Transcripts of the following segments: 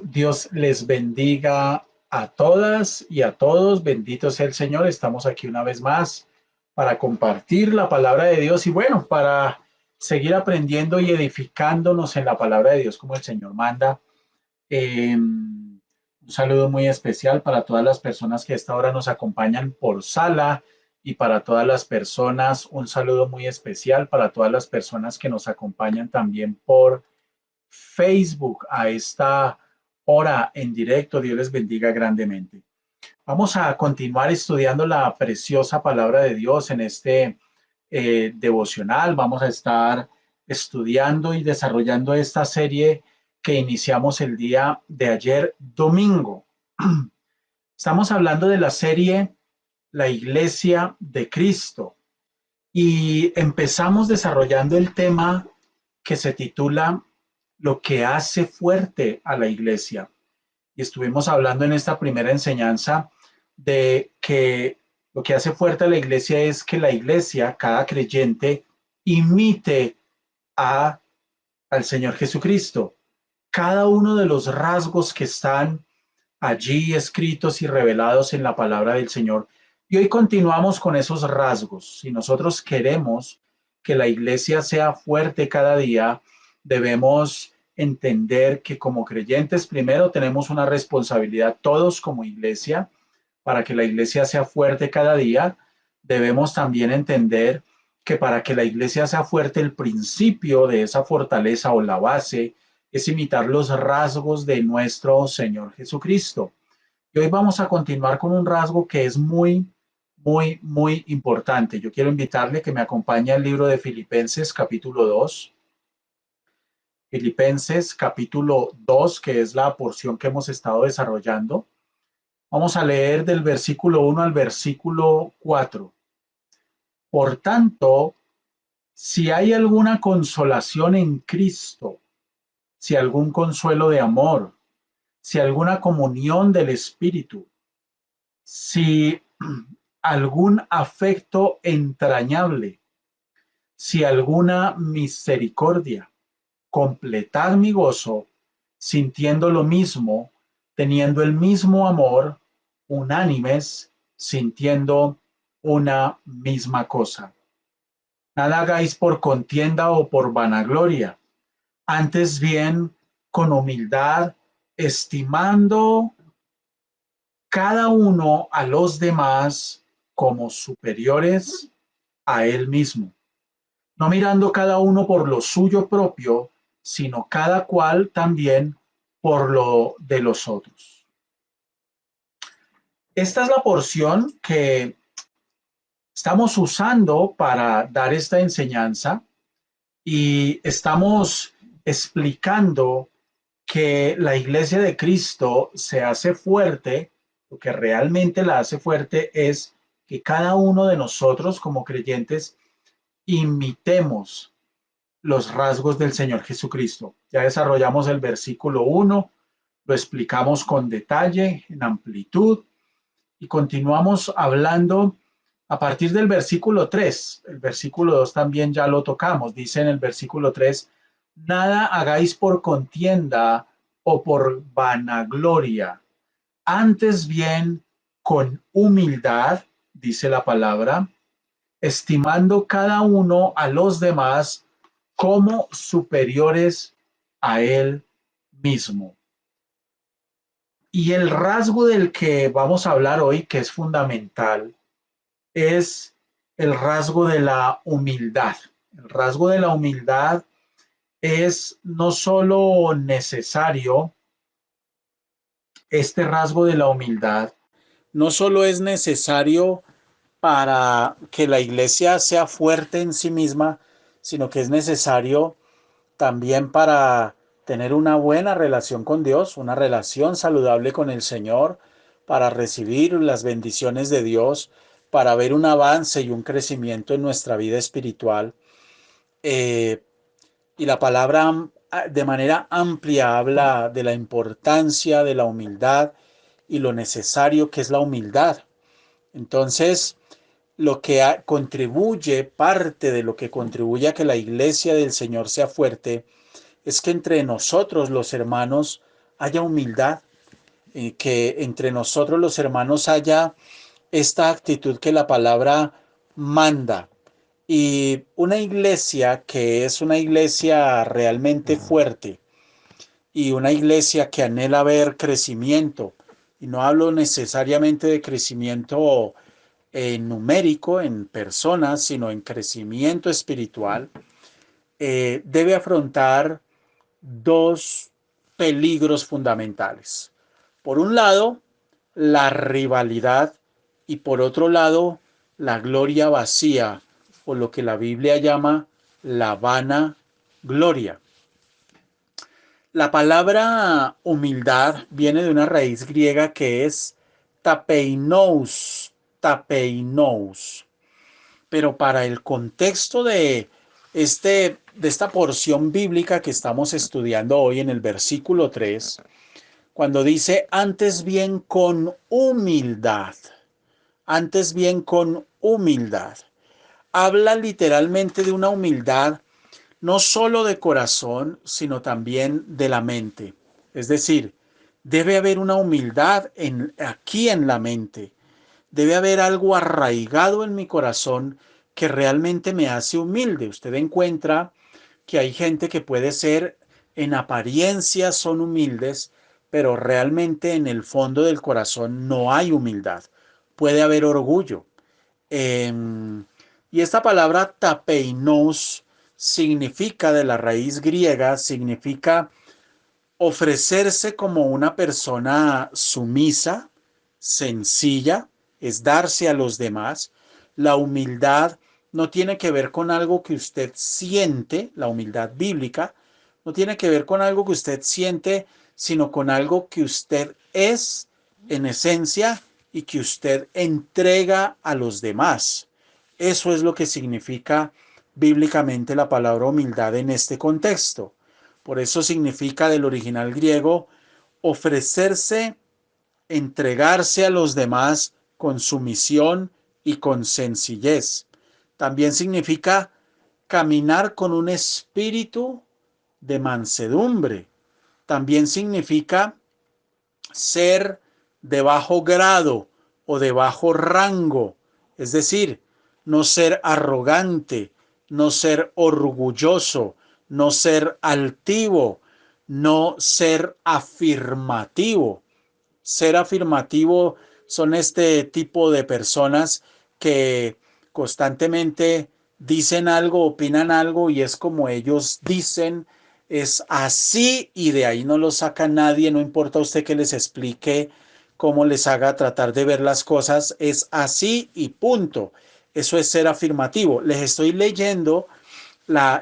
Dios les bendiga a todas y a todos. Bendito sea el Señor. Estamos aquí una vez más para compartir la palabra de Dios y bueno, para seguir aprendiendo y edificándonos en la palabra de Dios como el Señor manda. Un saludo muy especial para todas las personas que a esta hora nos acompañan por sala y para todas las personas, un saludo muy especial para todas las personas que nos acompañan también por Facebook a esta hora en directo. Dios les bendiga grandemente. Vamos a continuar estudiando la preciosa palabra de Dios en este devocional. Vamos a estar estudiando y desarrollando esta serie que iniciamos el día de ayer, domingo. Estamos hablando de la serie La Iglesia de Cristo y empezamos desarrollando el tema que se titula Lo que hace fuerte a la iglesia. Y estuvimos hablando en esta primera enseñanza de que lo que hace fuerte a la iglesia es que la iglesia, cada creyente, imite a, al Señor Jesucristo. Cada uno de los rasgos que están allí escritos y revelados en la palabra del Señor. Y hoy continuamos con esos rasgos. Si nosotros queremos que la iglesia sea fuerte cada día, debemos entender que como creyentes primero tenemos una responsabilidad todos como iglesia para que la iglesia sea fuerte cada día. Debemos también entender que para que la iglesia sea fuerte, el principio de esa fortaleza o la base es imitar los rasgos de nuestro Señor Jesucristo. Y hoy vamos a continuar con un rasgo que es muy importante. Yo quiero invitarle que me acompañe al libro de Filipenses capítulo 2. Filipenses capítulo 2, que es la porción que hemos estado desarrollando. Vamos a leer del versículo 1 al versículo 4. Por tanto, si hay alguna consolación en Cristo, si algún consuelo de amor, si alguna comunión del Espíritu, si algún afecto entrañable, si alguna misericordia, completad mi gozo, sintiendo lo mismo, teniendo el mismo amor, unánimes, sintiendo una misma cosa. Nada hagáis por contienda o por vanagloria, antes bien con humildad, estimando cada uno a los demás como superiores a él mismo, no mirando cada uno por lo suyo propio, sino cada cual también por lo de los otros. Esta es la porción que estamos usando para dar esta enseñanza y estamos explicando que la iglesia de Cristo se hace fuerte. Lo que realmente la hace fuerte es que cada uno de nosotros como creyentes imitemos los rasgos del Señor Jesucristo. Ya desarrollamos el versículo 1, lo explicamos con detalle, en amplitud, y continuamos hablando a partir del versículo 3. El versículo 2 también ya lo tocamos. Dice en el versículo 3, nada hagáis por contienda o por vanagloria, antes bien con humildad, dice la palabra, estimando cada uno a los demás como superiores a él mismo. Y el rasgo del que vamos a hablar hoy, que es fundamental, es el rasgo de la humildad. El rasgo de la humildad es no solo necesario, este rasgo de la humildad no solo es necesario para que la iglesia sea fuerte en sí misma, sino que es necesario también para tener una buena relación con Dios, una relación saludable con el Señor, para recibir las bendiciones de Dios, para ver un avance y un crecimiento en nuestra vida espiritual. Eh, y la palabra de manera amplia habla de la importancia de la humildad y lo necesario que es la humildad. Entonces, lo que contribuye, parte de lo que contribuye a que la iglesia del Señor sea fuerte, es que entre nosotros los hermanos haya humildad, que entre nosotros los hermanos haya esta actitud que la palabra manda. Y una iglesia que es una iglesia realmente fuerte y una iglesia que anhela ver crecimiento, y no hablo necesariamente de crecimiento numérico en personas, sino en crecimiento espiritual, debe afrontar dos peligros fundamentales. Por un lado, la rivalidad y por otro lado, la gloria vacía o lo que la Biblia llama la vana gloria. La palabra humildad viene de una raíz griega que es tapeinous, tapeinous. Pero para el contexto de esta porción bíblica que estamos estudiando hoy en el versículo 3, cuando dice antes bien con humildad, antes bien con humildad, habla literalmente de una humildad no solo de corazón, sino también de la mente. Es decir, debe haber una humildad aquí en la mente. Debe haber algo arraigado en mi corazón que realmente me hace humilde. Usted encuentra que hay gente que puede ser, en apariencia son humildes, pero realmente en el fondo del corazón no hay humildad. Puede haber orgullo. Eh, y esta palabra tapeinos significa, de la raíz griega, significa ofrecerse como una persona sumisa, sencilla, es darse a los demás. La humildad no tiene que ver con algo que usted siente, la humildad bíblica, no tiene que ver con algo que usted siente, sino con algo que usted es en esencia y que usted entrega a los demás. Eso es lo que significa bíblicamente la palabra humildad en este contexto. Por eso significa del original griego ofrecerse, entregarse a los demás con sumisión y con sencillez. También significa caminar con un espíritu de mansedumbre. También significa ser de bajo grado o de bajo rango, es decir, no ser arrogante, no ser orgulloso, no ser altivo, no ser afirmativo. Ser afirmativo son este tipo de personas que constantemente dicen algo, opinan algo y es como ellos dicen, es así y de ahí no lo saca nadie, no importa a usted que les explique cómo les haga tratar de ver las cosas, es así y punto. Eso es ser afirmativo. Les estoy leyendo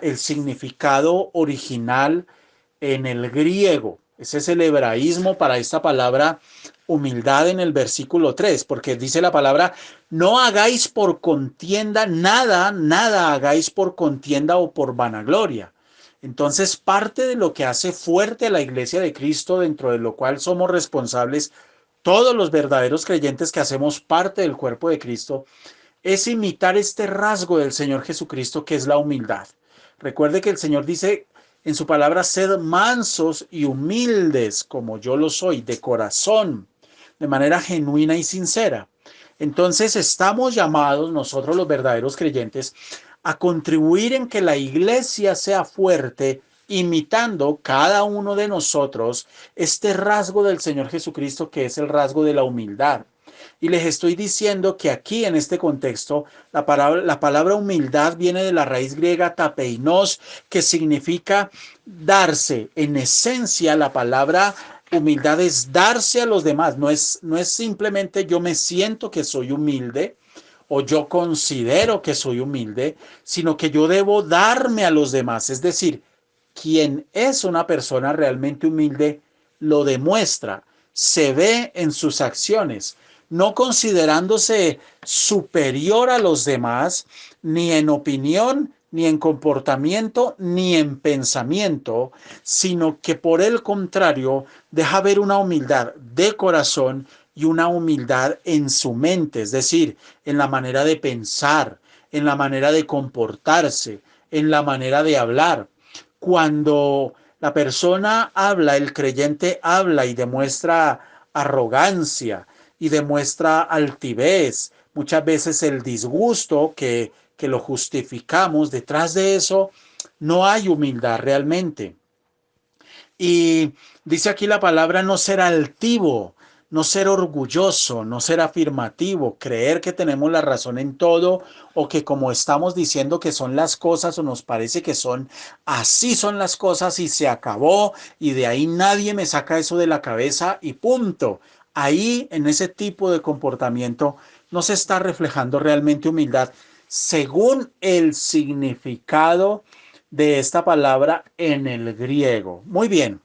el significado original en el griego. Ese es el hebraísmo para esta palabra humildad en el versículo 3, porque dice la palabra, no hagáis por contienda nada, nada hagáis por contienda o por vanagloria. Entonces, parte de lo que hace fuerte a la iglesia de Cristo, dentro de lo cual somos responsables todos los verdaderos creyentes que hacemos parte del cuerpo de Cristo, es imitar este rasgo del Señor Jesucristo que es la humildad. Recuerde que el Señor dice en su palabra, sed mansos y humildes como yo lo soy, de corazón, de manera genuina y sincera. Entonces estamos llamados, nosotros los verdaderos creyentes, a contribuir en que la iglesia sea fuerte, imitando cada uno de nosotros este rasgo del Señor Jesucristo que es el rasgo de la humildad. Y les estoy diciendo que aquí en este contexto la palabra humildad viene de la raíz griega tapeinos, que significa darse. En esencia, la palabra humildad es darse a los demás. No es simplemente yo me siento que soy humilde o yo considero que soy humilde, sino que yo debo darme a los demás. Es decir, quien es una persona realmente humilde lo demuestra, se ve en sus acciones, no considerándose superior a los demás, ni en opinión, ni en comportamiento, ni en pensamiento, sino que por el contrario deja ver una humildad de corazón y una humildad en su mente, es decir, en la manera de pensar, en la manera de comportarse, en la manera de hablar. Cuando La persona habla, el creyente habla y demuestra arrogancia y demuestra altivez, muchas veces el disgusto que lo justificamos, detrás de eso no hay humildad realmente. Y dice aquí la palabra no ser altivo, no ser orgulloso, no ser afirmativo, creer que tenemos la razón en todo o que como estamos diciendo que son las cosas o nos parece que son, así son las cosas y se acabó y de ahí nadie me saca eso de la cabeza y punto. Ahí en ese tipo de comportamiento no se está reflejando realmente humildad según el significado de esta palabra en el griego. Muy bien,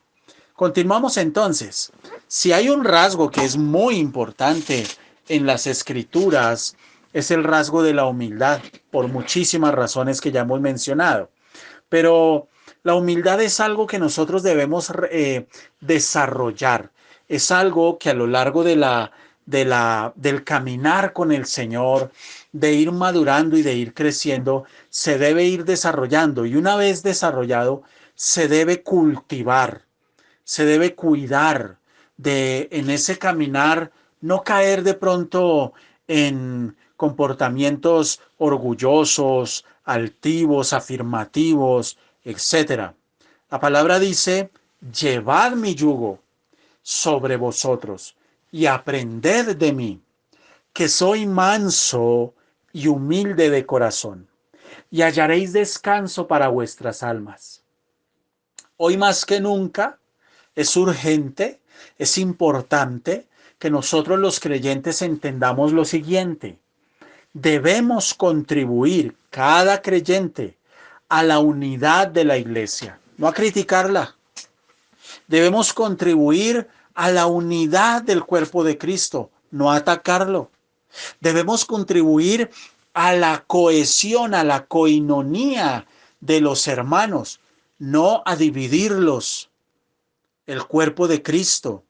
continuamos entonces. Si hay un rasgo que es muy importante en las escrituras, es el rasgo de la humildad, por muchísimas razones que ya hemos mencionado. Pero la humildad es algo que nosotros debemos desarrollar. Es algo que a lo largo del caminar con el Señor, de ir madurando y de ir creciendo, se debe ir desarrollando. Y una vez desarrollado, se debe cultivar, se debe cuidar de en ese caminar, no caer de pronto en comportamientos orgullosos, altivos, afirmativos, etcétera. La palabra dice, llevad mi yugo sobre vosotros y aprended de mí, que soy manso y humilde de corazón, y hallaréis descanso para vuestras almas. Hoy más que nunca es urgente, es importante que nosotros los creyentes entendamos lo siguiente. Debemos contribuir, cada creyente, a la unidad de la iglesia, no a criticarla. Debemos contribuir a la unidad del cuerpo de Cristo, no a atacarlo. Debemos contribuir a la cohesión, a la coinonía de los hermanos, no a dividirlos, el cuerpo de Cristo.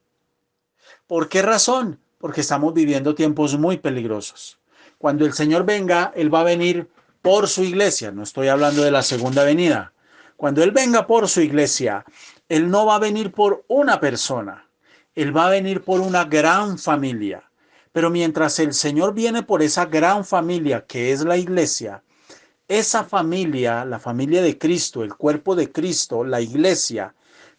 ¿Por qué razón? Porque estamos viviendo tiempos muy peligrosos. Cuando el Señor venga, Él va a venir por su iglesia. No estoy hablando de la segunda venida. Cuando Él venga por su iglesia, Él no va a venir por una persona. Él va a venir por una gran familia. Pero mientras el Señor viene por esa gran familia que es la iglesia, esa familia, la familia de Cristo, el cuerpo de Cristo, la iglesia,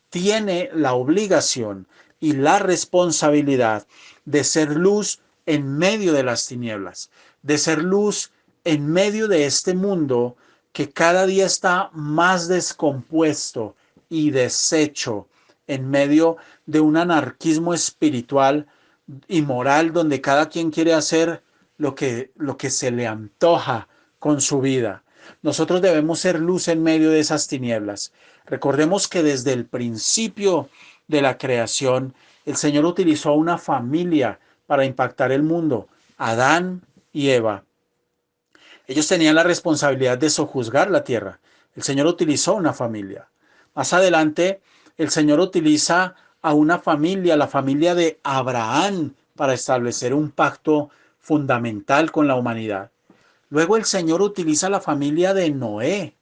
tiene la obligación y la responsabilidad de ser luz en medio de las tinieblas, de ser luz en medio de este mundo que cada día está más descompuesto y deshecho, en medio de un anarquismo espiritual y moral donde cada quien quiere hacer lo que se le antoja con su vida. Nosotros debemos ser luz en medio de esas tinieblas. Recordemos que desde el principio de la creación, el Señor utilizó a una familia para impactar el mundo, Adán y Eva. Ellos tenían la responsabilidad de sojuzgar la tierra. El Señor utilizó una familia. Más adelante, el Señor utiliza a una familia, la familia de Abraham, para establecer un pacto fundamental con la humanidad. Luego el Señor utiliza la familia de Noé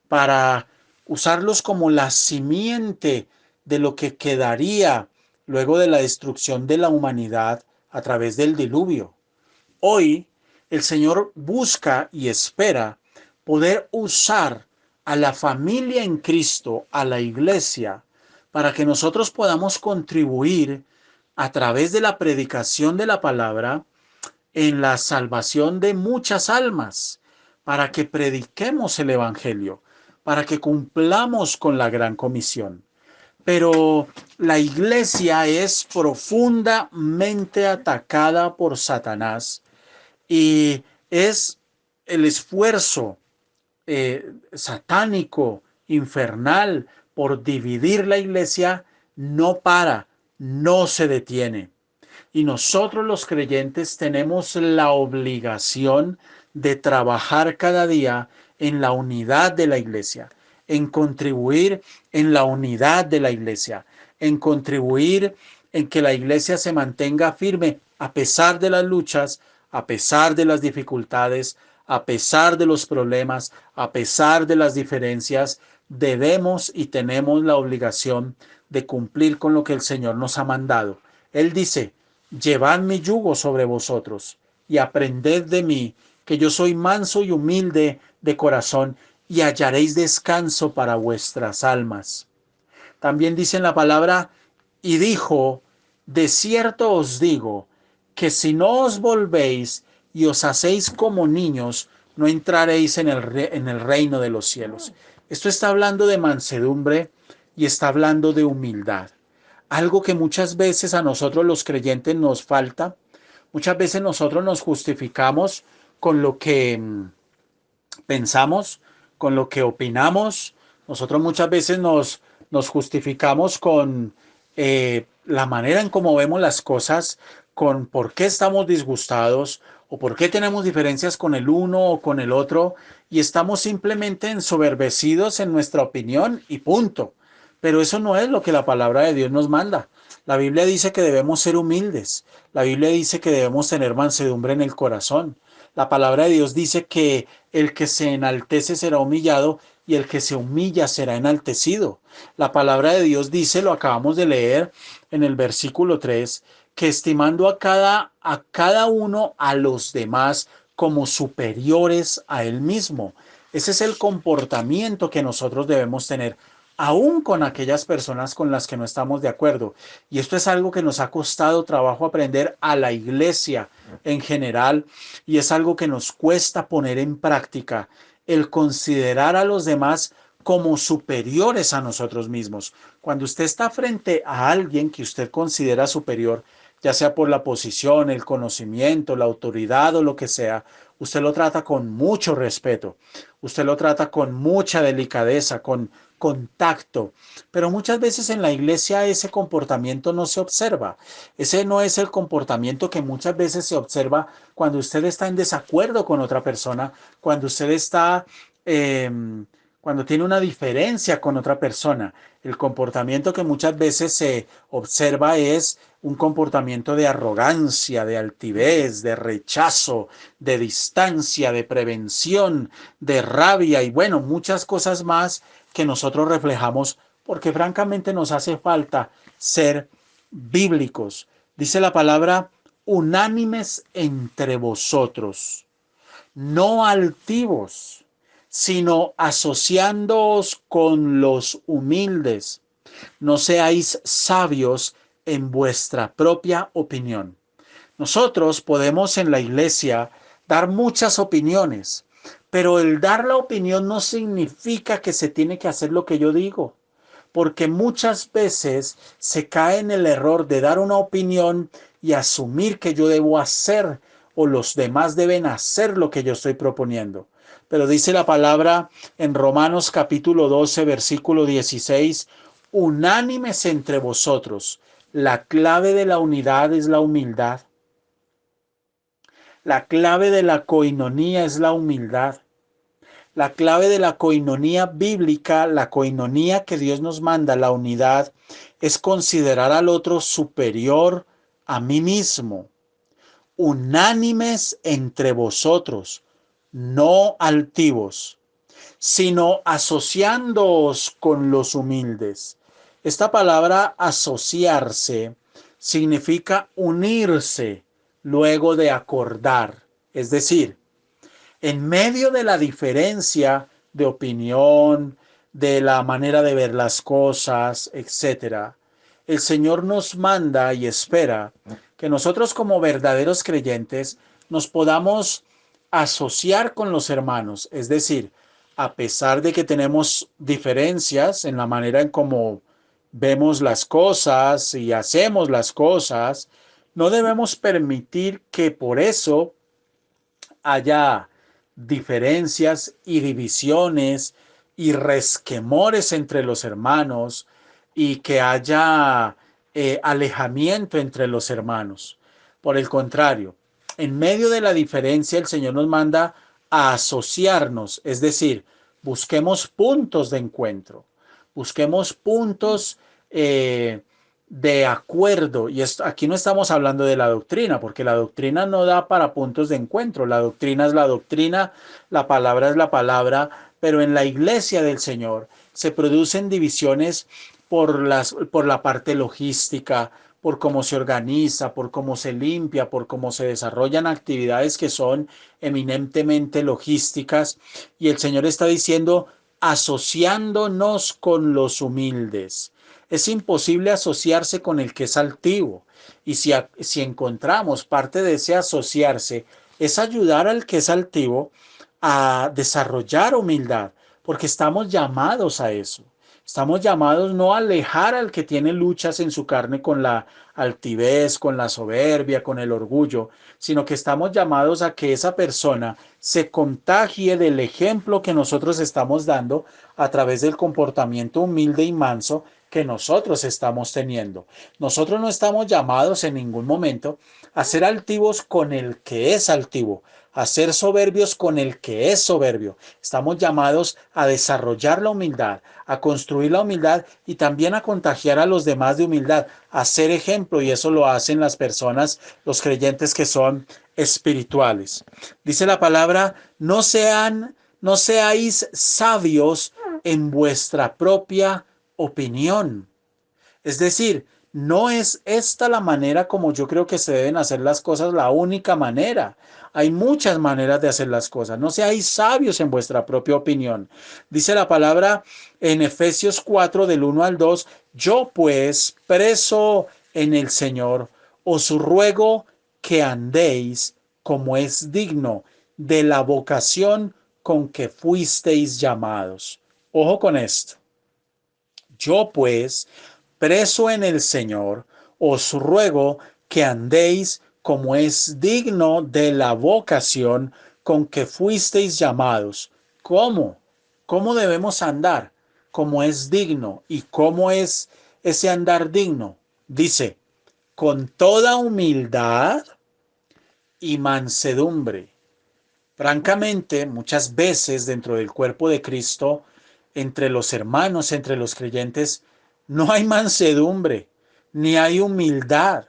para usarlos como la simiente de lo que quedaría luego de la destrucción de la humanidad a través del diluvio. Hoy el Señor busca y espera poder usar a la familia en Cristo, a la iglesia, para que nosotros podamos contribuir a través de la predicación de la palabra en la salvación de muchas almas, para que prediquemos el Evangelio, para que cumplamos con la gran comisión. Pero la iglesia es profundamente atacada por Satanás y es el esfuerzo satánico, infernal, por dividir la iglesia, no para, no se detiene. Y nosotros los creyentes tenemos la obligación de trabajar cada día en la unidad de la iglesia, en contribuir en la unidad de la iglesia, en contribuir en que la iglesia se mantenga firme a pesar de las luchas, a pesar de las dificultades, a pesar de los problemas, a pesar de las diferencias, debemos y tenemos la obligación de cumplir con lo que el Señor nos ha mandado. Él dice, llevad mi yugo sobre vosotros y aprended de mí, que yo soy manso y humilde de corazón, y hallaréis descanso para vuestras almas. También dice en la palabra, y dijo, de cierto os digo, que si no os volvéis y os hacéis como niños, no entraréis en el reino de los cielos. Esto está hablando de mansedumbre y está hablando de humildad. Algo que muchas veces a nosotros los creyentes nos falta. Muchas veces nosotros nos justificamos con lo que pensamos, con lo que opinamos. Nosotros muchas veces nos justificamos con la manera en cómo vemos las cosas, con por qué estamos disgustados o por qué tenemos diferencias con el uno o con el otro, y estamos simplemente ensoberbecidos en nuestra opinión y punto. Pero eso no es lo que la palabra de Dios nos manda. La Biblia dice que debemos ser humildes. La Biblia dice que debemos tener mansedumbre en el corazón. La palabra de Dios dice que el que se enaltece será humillado y el que se humilla será enaltecido. La palabra de Dios dice, lo acabamos de leer en el versículo 3, que estimando a cada uno a los demás como superiores a él mismo. Ese es el comportamiento que nosotros debemos tener, aún con aquellas personas con las que no estamos de acuerdo. Y esto es algo que nos ha costado trabajo aprender a la iglesia en general, y es algo que nos cuesta poner en práctica, el considerar a los demás como superiores a nosotros mismos. Cuando usted está frente a alguien que usted considera superior, ya sea por la posición, el conocimiento, la autoridad o lo que sea, usted lo trata con mucho respeto, usted lo trata con mucha delicadeza, con contacto, pero muchas veces en la iglesia ese comportamiento no se observa. Ese no es el comportamiento que muchas veces se observa cuando usted está en desacuerdo con otra persona, cuando usted está, eh, cuando tiene una diferencia con otra persona. El comportamiento que muchas veces se observa es un comportamiento de arrogancia, de altivez, de rechazo, de distancia, de prevención, de rabia y bueno, muchas cosas más que nosotros reflejamos porque francamente nos hace falta ser bíblicos. Dice la palabra, unánimes entre vosotros, no altivos, sino asociándoos con los humildes. No seáis sabios en vuestra propia opinión. Nosotros podemos en la iglesia dar muchas opiniones, pero el dar la opinión no significa que se tiene que hacer lo que yo digo, porque muchas veces se cae en el error de dar una opinión y asumir que yo debo hacer o los demás deben hacer lo que yo estoy proponiendo. Pero dice la palabra en Romanos capítulo 12, versículo 16, unánimes entre vosotros. La clave de la unidad es la humildad. La clave de la coinonía es la humildad. La clave de la coinonía bíblica, la coinonía que Dios nos manda, la unidad, es considerar al otro superior a mí mismo. Unánimes entre vosotros, no altivos, sino asociándoos con los humildes. Esta palabra asociarse significa unirse luego de acordar, es decir, en medio de la diferencia de opinión, de la manera de ver las cosas, etcétera, el Señor nos manda y espera que nosotros como verdaderos creyentes nos podamos asociar con los hermanos, es decir, a pesar de que tenemos diferencias en la manera en cómo vemos las cosas y hacemos las cosas, no debemos permitir que por eso haya diferencias y divisiones y resquemores entre los hermanos y que haya alejamiento entre los hermanos. Por el contrario, en medio de la diferencia el Señor nos manda a asociarnos, es decir, busquemos puntos de encuentro, busquemos puntos de acuerdo. Y esto, aquí no estamos hablando de la doctrina, porque la doctrina no da para puntos de encuentro. La doctrina es la doctrina, la palabra es la palabra, pero en la iglesia del Señor se producen divisiones por la parte logística, por cómo se organiza, por cómo se limpia, por cómo se desarrollan actividades que son eminentemente logísticas. Y el Señor está diciendo, asociándonos con los humildes. Es imposible asociarse con el que es altivo. Y si encontramos parte de ese asociarse, es ayudar al que es altivo a desarrollar humildad, porque estamos llamados a eso. Estamos llamados no a alejar al que tiene luchas en su carne con la altivez, con la soberbia, con el orgullo, sino que estamos llamados a que esa persona se contagie del ejemplo que nosotros estamos dando a través del comportamiento humilde y manso que nosotros estamos teniendo. Nosotros no estamos llamados en ningún momento a ser altivos con el que es altivo, a ser soberbios con el que es soberbio. Estamos llamados a desarrollar la humildad, a construir la humildad y también a contagiar a los demás de humildad, a ser ejemplo, y eso lo hacen las personas, los creyentes que son espirituales. Dice la palabra, no seáis sabios en vuestra propia opinión. Es decir, no es esta la manera como yo creo que se deben hacer las cosas, la única manera. Hay muchas maneras de hacer las cosas. No seáis sabios en vuestra propia opinión. Dice la palabra en Efesios 4 del 1 al 2, yo pues, preso en el Señor, os ruego que andéis como es digno de la vocación con que fuisteis llamados. Ojo con esto. Yo pues, preso en el Señor, os ruego que andéis como es digno de la vocación con que fuisteis llamados. ¿Cómo? ¿Cómo debemos andar? Como es digno. ¿Y cómo es ese andar digno? Dice, con toda humildad y mansedumbre. Francamente, muchas veces dentro del cuerpo de Cristo, entre los hermanos, entre los creyentes, no hay mansedumbre, ni hay humildad.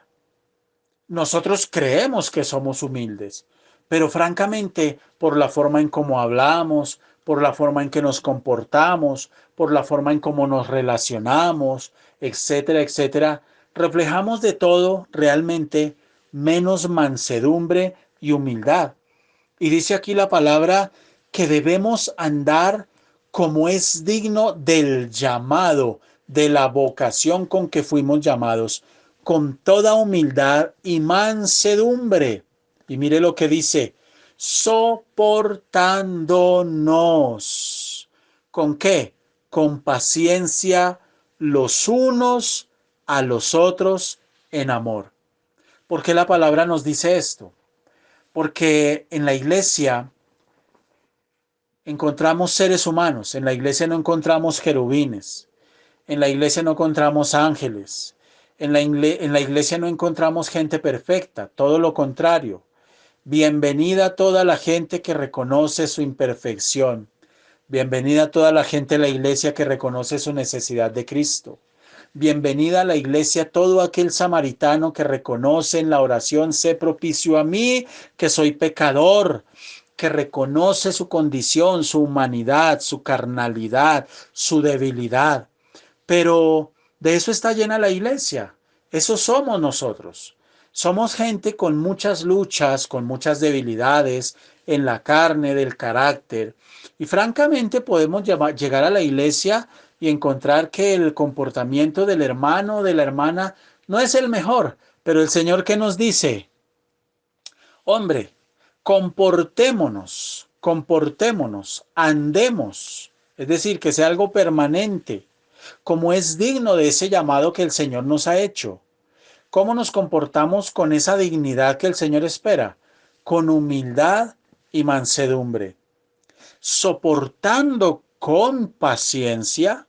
Nosotros creemos que somos humildes, pero francamente, por la forma en cómo hablamos, por la forma en que nos comportamos, por la forma en cómo nos relacionamos, etcétera, etcétera, reflejamos de todo realmente menos mansedumbre y humildad. Y dice aquí la palabra que debemos andar como es digno del llamado, de la vocación con que fuimos llamados, con toda humildad y mansedumbre. Y mire lo que dice, soportándonos. ¿Con qué? Con paciencia los unos a los otros en amor. ¿Por qué la palabra nos dice esto? Porque en la iglesia encontramos seres humanos, en la iglesia no encontramos querubines, en la iglesia no encontramos ángeles, en la iglesia no encontramos gente perfecta, todo lo contrario. Bienvenida a toda la gente que reconoce su imperfección. Bienvenida a toda la gente de la iglesia que reconoce su necesidad de Cristo. Bienvenida a la iglesia todo aquel samaritano que reconoce en la oración, sé propicio a mí, que soy pecador, que reconoce su condición, su humanidad, su carnalidad, su debilidad. Pero de eso está llena la iglesia. Eso somos nosotros. Somos gente con muchas luchas, con muchas debilidades en la carne, del carácter. Y francamente podemos llegar a la iglesia y encontrar que el comportamiento del hermano o de la hermana no es el mejor. Pero el Señor, ¿qué nos dice? Hombre, comportémonos, andemos. Es decir, que sea algo permanente, como es digno de ese llamado que el Señor nos ha hecho. ¿Cómo nos comportamos con esa dignidad que el Señor espera? Con humildad y mansedumbre, soportando con paciencia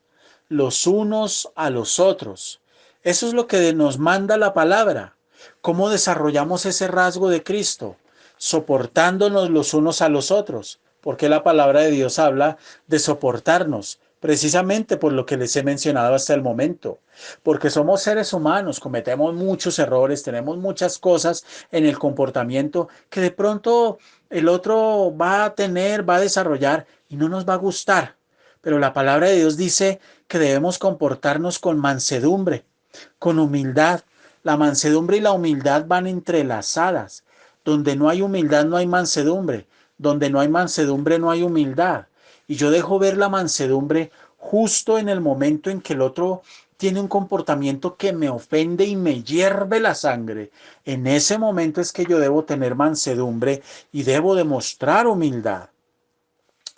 los unos a los otros. Eso es lo que nos manda la palabra. ¿Cómo desarrollamos ese rasgo de Cristo? Soportándonos los unos a los otros. Porque la palabra de Dios habla de soportarnos, precisamente por lo que les he mencionado hasta el momento. Porque somos seres humanos, cometemos muchos errores, tenemos muchas cosas en el comportamiento que de pronto el otro va a tener, va a desarrollar y no nos va a gustar. pero la palabra de Dios dice que debemos comportarnos con mansedumbre, con humildad. La mansedumbre y la humildad van entrelazadas. Donde no hay humildad no hay mansedumbre. Donde no hay mansedumbre no hay humildad. Y yo dejo ver la mansedumbre justo en el momento en que el otro tiene un comportamiento que me ofende y me hierve la sangre. En ese momento es que yo debo tener mansedumbre y debo demostrar humildad.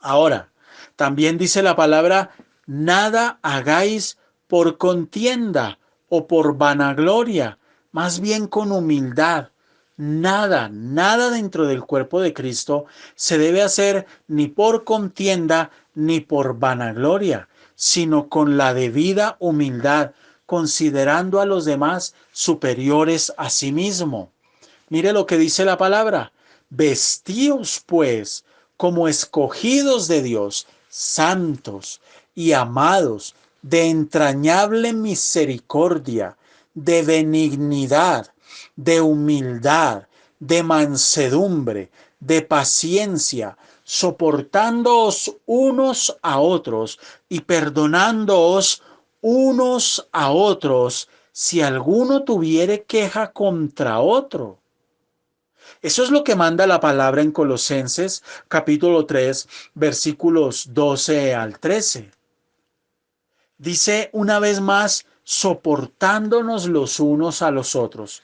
Ahora, también dice la palabra, nada hagáis por contienda o por vanagloria, más bien con humildad. Nada dentro del cuerpo de Cristo se debe hacer ni por contienda ni por vanagloria, sino con la debida humildad, considerando a los demás superiores a sí mismo. Mire lo que dice la palabra. Vestíos pues como escogidos de Dios, santos y amados, de entrañable misericordia, de benignidad, de humildad, de mansedumbre, de paciencia, soportándoos unos a otros y perdonándoos unos a otros si alguno tuviere queja contra otro. Eso es lo que manda la palabra en Colosenses capítulo 3, versículos 12 al 13. Dice una vez más, soportándonos los unos a los otros.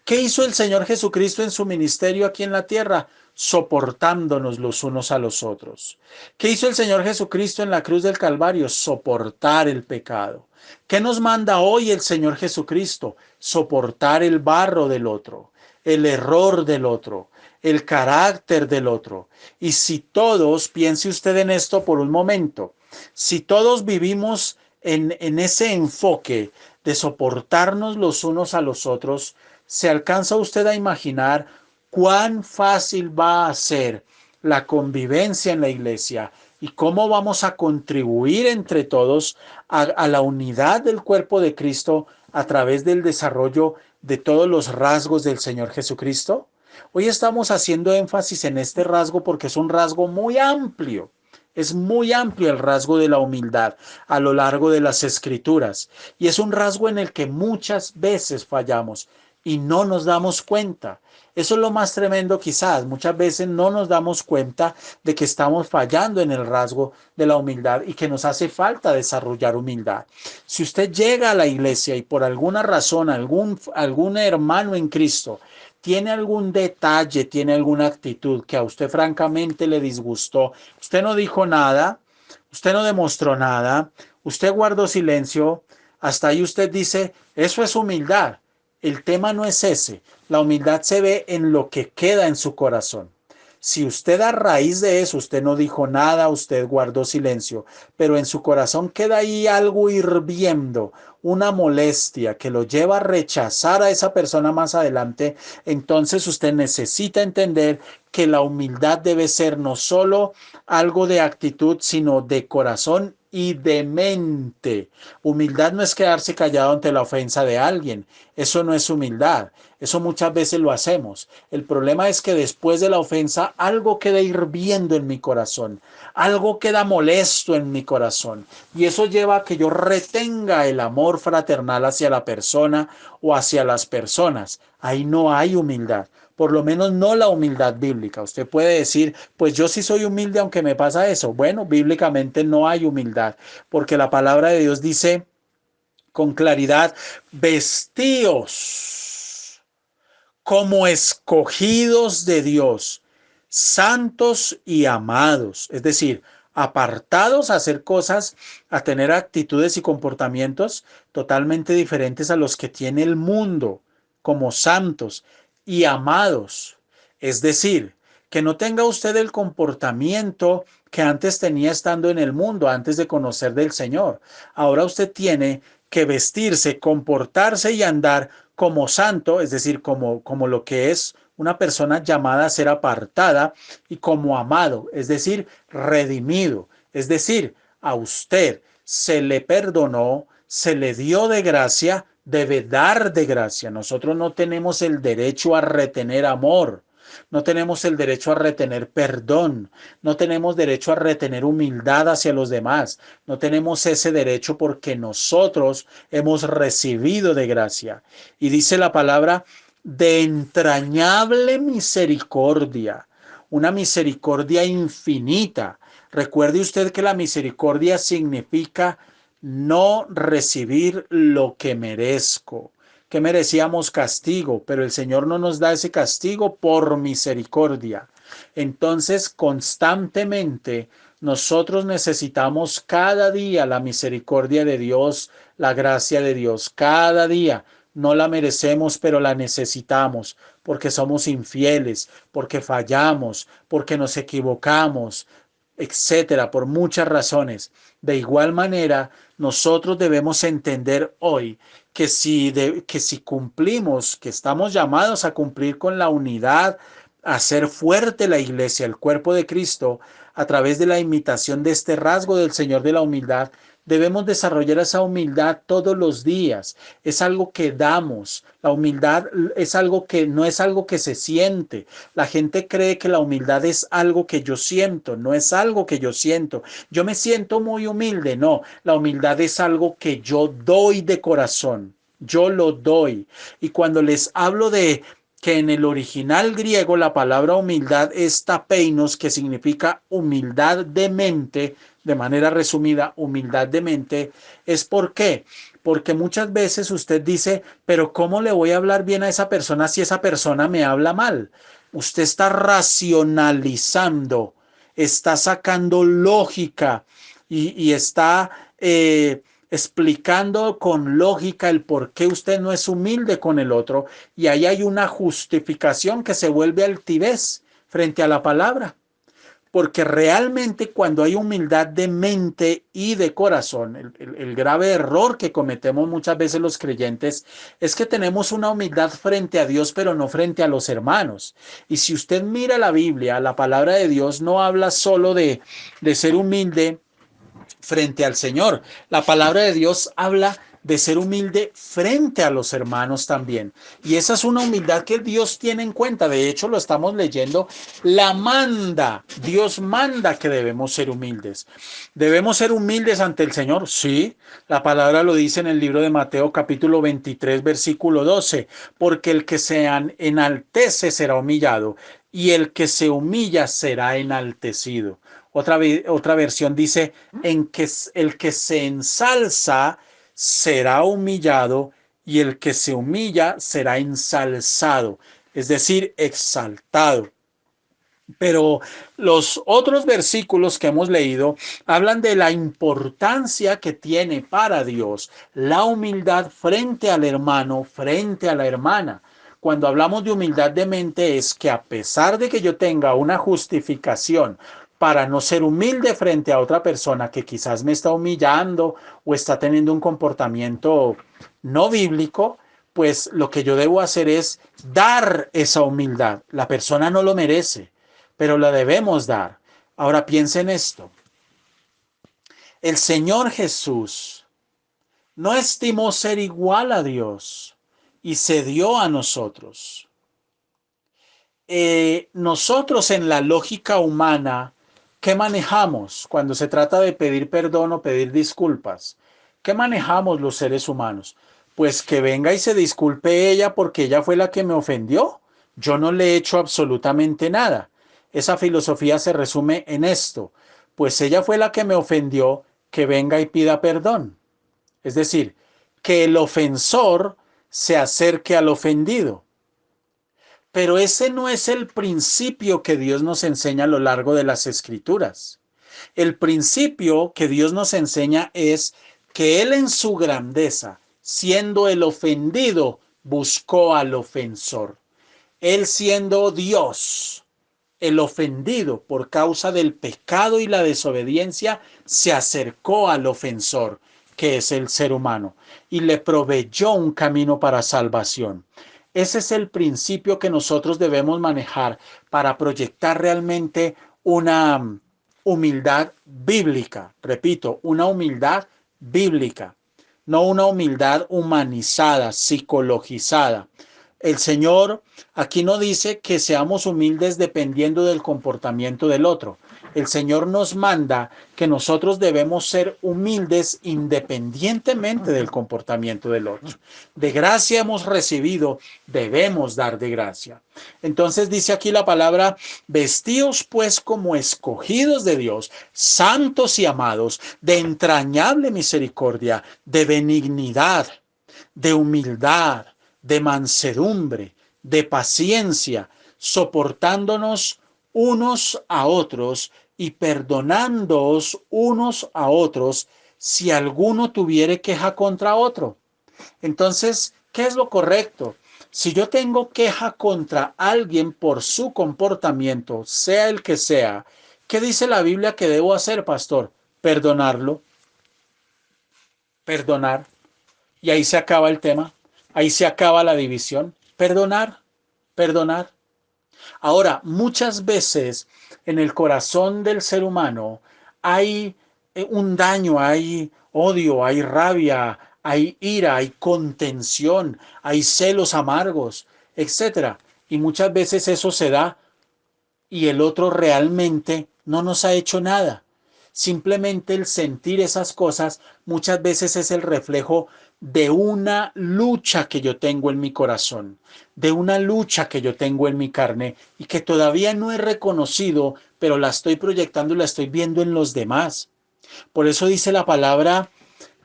¿Qué hizo el Señor Jesucristo en su ministerio aquí en la tierra? Soportándonos los unos a los otros. ¿Qué hizo el Señor Jesucristo en la cruz del Calvario? Soportar el pecado. ¿Qué nos manda hoy el Señor Jesucristo? Soportar el barro del otro, el error del otro, el carácter del otro. Y si todos, piense usted en esto por un momento, si todos vivimos en ese enfoque de soportarnos los unos a los otros, ¿se alcanza usted a imaginar cuán fácil va a ser la convivencia en la iglesia y cómo vamos a contribuir entre todos a la unidad del cuerpo de Cristo a través del desarrollo de todos los rasgos del Señor Jesucristo? Hoy estamos haciendo énfasis en este rasgo porque es un rasgo muy amplio. Es muy amplio el rasgo de la humildad a lo largo de las escrituras y es un rasgo en el que muchas veces fallamos y no nos damos cuenta. Eso es lo más tremendo quizás. Muchas veces no nos damos cuenta de que estamos fallando en el rasgo de la humildad y que nos hace falta desarrollar humildad. Si usted llega a la iglesia y por alguna razón algún hermano en Cristo tiene algún detalle, tiene alguna actitud que a usted francamente le disgustó, usted no dijo nada, usted no demostró nada, usted guardó silencio, hasta ahí usted dice, eso es humildad. El tema no es ese. La humildad se ve en lo que queda en su corazón. Si usted a raíz de eso, usted no dijo nada, usted guardó silencio, pero en su corazón queda ahí algo hirviendo, una molestia que lo lleva a rechazar a esa persona más adelante, entonces usted necesita entender que la humildad debe ser no solo algo de actitud, sino de corazón y de mente. Humildad no es quedarse callado ante la ofensa de alguien. Eso no es humildad. Eso muchas veces lo hacemos. El problema es que después de la ofensa algo queda hirviendo en mi corazón. Algo queda molesto en mi corazón. Y eso lleva a que yo retenga el amor fraternal hacia la persona o hacia las personas. Ahí no hay humildad. Por lo menos no la humildad bíblica. Usted puede decir, pues yo sí soy humilde aunque me pasa eso. Bueno, bíblicamente no hay humildad, porque la palabra de Dios dice con claridad, vestíos como escogidos de Dios, santos y amados. Es decir, apartados a hacer cosas, a tener actitudes y comportamientos totalmente diferentes a los que tiene el mundo, como santos y amados. Es decir, que no tenga usted el comportamiento que antes tenía estando en el mundo, antes de conocer del Señor. Ahora usted tiene que vestirse, comportarse y andar como santo, es decir, como lo que es una persona llamada a ser apartada, y como amado, es decir, redimido, es decir, a usted se le perdonó, se le dio de gracia, debe dar de gracia. Nosotros no tenemos el derecho a retener amor. no tenemos el derecho a retener perdón, no tenemos derecho a retener humildad hacia los demás, no tenemos ese derecho porque nosotros hemos recibido de gracia. Y dice la palabra de entrañable misericordia, una misericordia infinita. Recuerde usted que la misericordia significa no recibir lo que merezco, que merecíamos castigo, pero el Señor no nos da ese castigo por misericordia. Entonces, constantemente nosotros necesitamos cada día la misericordia de Dios, la gracia de Dios, cada día. No la merecemos, pero la necesitamos, porque somos infieles, porque fallamos, porque nos equivocamos, etcétera, por muchas razones. De igual manera, nosotros debemos entender hoy que si cumplimos, que estamos llamados a cumplir con la unidad, a hacer fuerte la iglesia, el cuerpo de Cristo, a través de la imitación de este rasgo del Señor de la humildad, debemos desarrollar esa humildad todos los días. Es algo que damos. La humildad es algo que no es algo que se siente. La gente cree que la humildad es algo que yo siento. No es algo que yo siento. Yo me siento muy humilde. No, la humildad es algo que yo doy de corazón. Yo lo doy. Y cuando les hablo de que en el original griego la palabra humildad es tapeinos, que significa humildad de mente, de manera resumida, humildad de mente, es ¿por qué? Porque muchas veces usted dice, pero ¿cómo le voy a hablar bien a esa persona si esa persona me habla mal? Usted está racionalizando, está sacando lógica y está explicando con lógica el por qué usted no es humilde con el otro, y ahí hay una justificación que se vuelve altivez frente a la palabra. Porque realmente cuando hay humildad de mente y de corazón, el grave error que cometemos muchas veces los creyentes es que tenemos una humildad frente a Dios, pero no frente a los hermanos. Y si usted mira la Biblia, la palabra de Dios no habla solo de ser humilde frente al Señor. La palabra de Dios habla de ser humilde frente a los hermanos también. Y esa es una humildad que Dios tiene en cuenta. De hecho, lo estamos leyendo. Dios manda que debemos ser humildes. ¿Debemos ser humildes ante el Señor? Sí. La palabra lo dice en el libro de Mateo capítulo 23, versículo 12. Porque el que se enaltece será humillado y el que se humilla será enaltecido. Otra versión dice, en que el que se ensalza será humillado y el que se humilla será ensalzado, es decir, exaltado. Pero los otros versículos que hemos leído hablan de la importancia que tiene para Dios la humildad frente al hermano, frente a la hermana. Cuando hablamos de humildad de mente es que a pesar de que yo tenga una justificación para no ser humilde frente a otra persona que quizás me está humillando o está teniendo un comportamiento no bíblico, pues lo que yo debo hacer es dar esa humildad. La persona no lo merece, pero la debemos dar. Ahora piensa en esto. El Señor Jesús no estimó ser igual a Dios y se dio a nosotros. Nosotros en la lógica humana, ¿qué manejamos cuando se trata de pedir perdón o pedir disculpas? ¿Qué manejamos los seres humanos? Pues que venga y se disculpe ella porque ella fue la que me ofendió. Yo no le he hecho absolutamente nada. Esa filosofía se resume en esto. Pues ella fue la que me ofendió, que venga y pida perdón. Es decir, que el ofensor se acerque al ofendido. Pero ese no es el principio que Dios nos enseña a lo largo de las Escrituras. El principio que Dios nos enseña es que Él en su grandeza, siendo el ofendido, buscó al ofensor. Él siendo Dios, el ofendido por causa del pecado y la desobediencia, se acercó al ofensor, que es el ser humano, y le proveyó un camino para salvación. Ese es el principio que nosotros debemos manejar para proyectar realmente una humildad bíblica. Repito, una humildad bíblica, no una humildad humanizada, psicologizada. El Señor aquí no dice que seamos humildes dependiendo del comportamiento del otro. El Señor nos manda que nosotros debemos ser humildes independientemente del comportamiento del otro. De gracia hemos recibido, debemos dar de gracia. Entonces dice aquí la palabra, vestíos pues como escogidos de Dios, santos y amados, de entrañable misericordia, de benignidad, de humildad, de mansedumbre, de paciencia, soportándonos unos a otros y perdonándoos unos a otros si alguno tuviere queja contra otro. Entonces, ¿qué es lo correcto? Si yo tengo queja contra alguien por su comportamiento, sea el que sea, ¿qué dice la Biblia que debo hacer, pastor? Perdonarlo, perdonar. Y ahí se acaba el tema, ahí se acaba la división. Perdonar, perdonar. Ahora, muchas veces en el corazón del ser humano hay un daño, hay odio, hay rabia, hay ira, hay contención, hay celos amargos, etcétera. Y muchas veces eso se da y el otro realmente no nos ha hecho nada. Simplemente el sentir esas cosas muchas veces es el reflejo de una lucha que yo tengo en mi corazón, de una lucha que yo tengo en mi carne y que todavía no he reconocido, pero la estoy proyectando y la estoy viendo en los demás. Por eso dice la palabra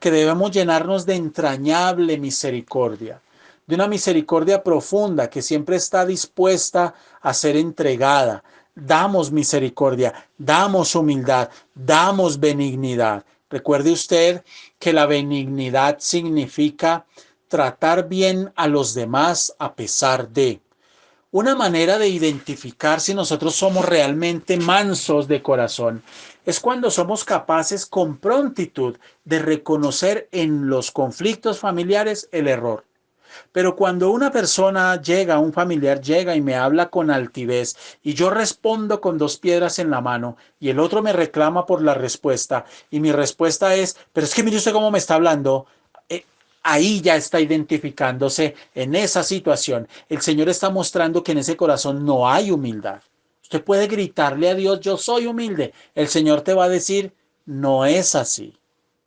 que debemos llenarnos de entrañable misericordia, de una misericordia profunda que siempre está dispuesta a ser entregada. Damos misericordia, damos humildad, damos benignidad. Recuerde usted que la benignidad significa tratar bien a los demás a pesar de. Una manera de identificar si nosotros somos realmente mansos de corazón es cuando somos capaces con prontitud de reconocer en los conflictos familiares el error. Pero cuando una persona llega, un familiar llega y me habla con altivez y yo respondo con dos piedras en la mano y el otro me reclama por la respuesta y mi respuesta es, pero es que mire usted cómo me está hablando, eh, ahí ya está identificándose en esa situación. El Señor está mostrando que en ese corazón no hay humildad. Usted puede gritarle a Dios, yo soy humilde. El Señor te va a decir, no es así.